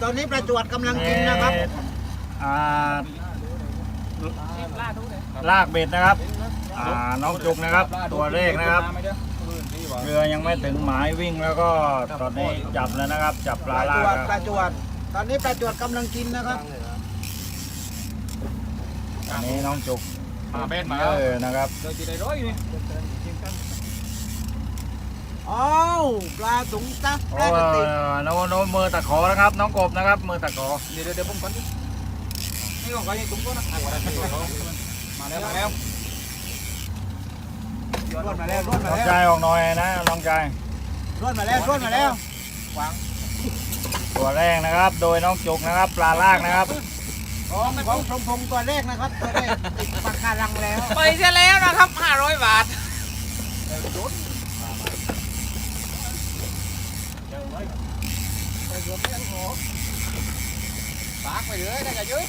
ตอนนี้ประจวดกำลังกินนะครับ อ่าลากเบ็ดนะครับน้องจุกนะครับตัวเลขนะครับเรือยังไม่ถึงหมายวิ่งแล้วก็ตอนนี้จับแล้วนะครับ จับปลาลากครับ ประจวดตอนนี้ประจวดกำลังกินนะครับ อันนี้น้องจุก เบ็ดมา นะครับ อ้าวปลาถุงตัก โอ้ แรกกระติก โน้มือตะขอนะครับ น้องกบนะครับมือตะขอ เดี๋ยวผมก่อนนี่ของใครยังตุ้งก็นะมาแล้วมาแล้ว รวดมาแล้วรวดมา น้อง แล้ว ชายออกหน่อยนะน้องชาย รวดมาแล้วรวดมาแล้ว ตัวแรกนะครับ โดยน้องจุกนะครับ ปลาลากนะครับ ของชมพงตัวแรกนะครับตัวแรกติดปากการังแล้ว ไปเสียแล้วนะครับ500 บาท ปากไปเลยได้กันยืด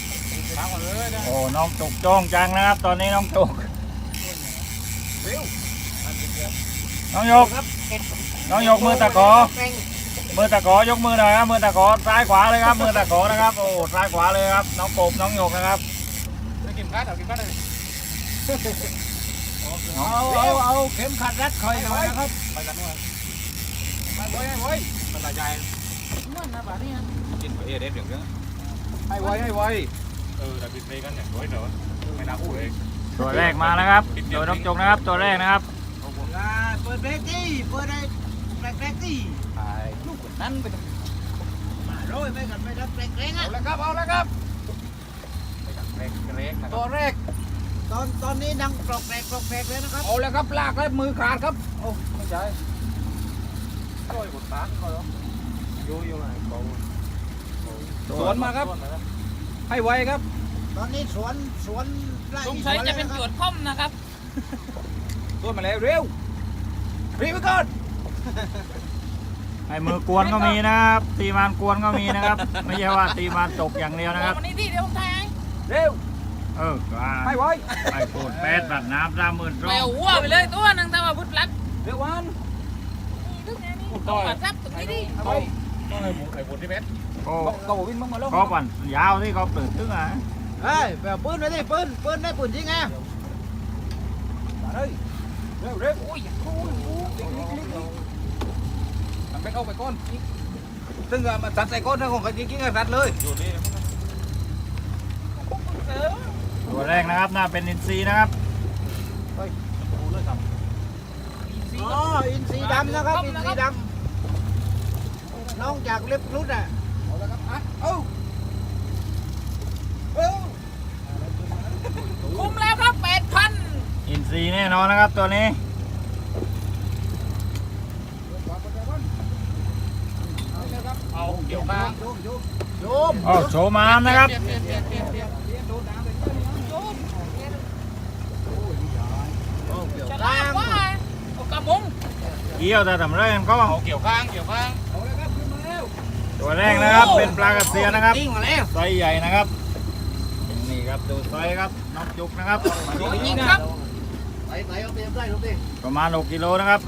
ปากไปเลยนะ โอ้น้องจุกจ้องจังนะครับ ตอนนี้น้องจุกน้องยกน้องยกมือตะขอมือตะขอยกมือหน่อยครับมือตะขอซ้ายขวาเลยครับมือตะขอนะครับโอ้ซ้ายขวาเลยครับน้องกบน้องยกนะครับ กินกัดเอากินกัดเลย เอาเข็มขัดรัดคอยหน่อยนะครับ ไปกันด้วยไปไว้ให้ไว้มันละใจกินไปเด็ดอย่างเงี้ยให้ไว้ให้ไว้แต่ปิดเพลงกันอย่างน้อยเนอะไม่น่าพูดเอง ตัวแรกมาแล้วครับโดยน้องจุกนะครับตัวแรกนะครับ เปิดเบรกที่เปิดได้แรกที่ ลูกนั้นไป มาโรยไปกันไปรับแรงๆ เอา อ่ะ แล้วครับเอาแล้วครับเล็กตัวแรก ตอนนี้ดังกรอกแรกเลยนะครับ เอาแล้วครับลากแล้วมือขาดครับโอ้ไม่ใช่ช่วยกดปากเขาโยไหนสวนมาครับให้ไวครับ ตอนนี้สวนไร่ สงสัยจะเป็นจวดค่อมนะครับ สวนมาแล้วเร็วรีบไปก่อน ให้มือกวนก็มีนะครับตีมานกวนก็มีนะครับ ไม่ใช่ว่าตีมานตกอย่างเดียวนะครับ วันนี้ที่เดี๋ยวผมถ่ายให้ เร็ว ให้ ให้ไว ไปปูดแปดตัดน้ำ30,000 ไปเอาหัวไปเลยตัวหนึงแต่ว่าพุทธลัด เร็ววัน ต้องมาซับตรงนี้ดิ ไปต้องให้บุญที่เม็ด ก็ ก็วินมึงมาแล้ว ก็ปั่นยาวที่เขาตื่นตึ้งอ่ะ เฮ้ยแบบปืนไปดิปืนได้ปืนจริงไง มาเลยเร็วเร็วโอ้ยทำไปเข้าไปก้อนซึ่งมาตัดใส่ก้อนนะของกินกันตัดเลย ตัวแรกนะครับน่าเป็นอินทรีนะครับ อ๋ออินทรีดำนะครับอินทรีดำน้องจากเล็บรุดอ่ะ เอาแล้วครับเอ้า คุ้มแล้วครับ8,000 อินทรีแน่นอนนะครับตัวนี้ เอาเกี่ยวข้าง โยม โอ้โชว์มานนะครับ จะลากว่าเอากระมง เกี่ยวแต่ทำไรกันก็ เอาเกี่ยวข้างเกี่ยวข้างเอาแล้วครับขึ้นมาแล้ว ตัวแรกนะครับเป็นปลากระเซียนะครับ ติ้งมาแล้ว ไซส์ใหญ่นะครับนี่ครับดูไซส์ครับน้องจุกนะครับ ยิงครับ ไปเอาเตรียมได้ลูกดิ ประมาณ6 กิโลนะครับ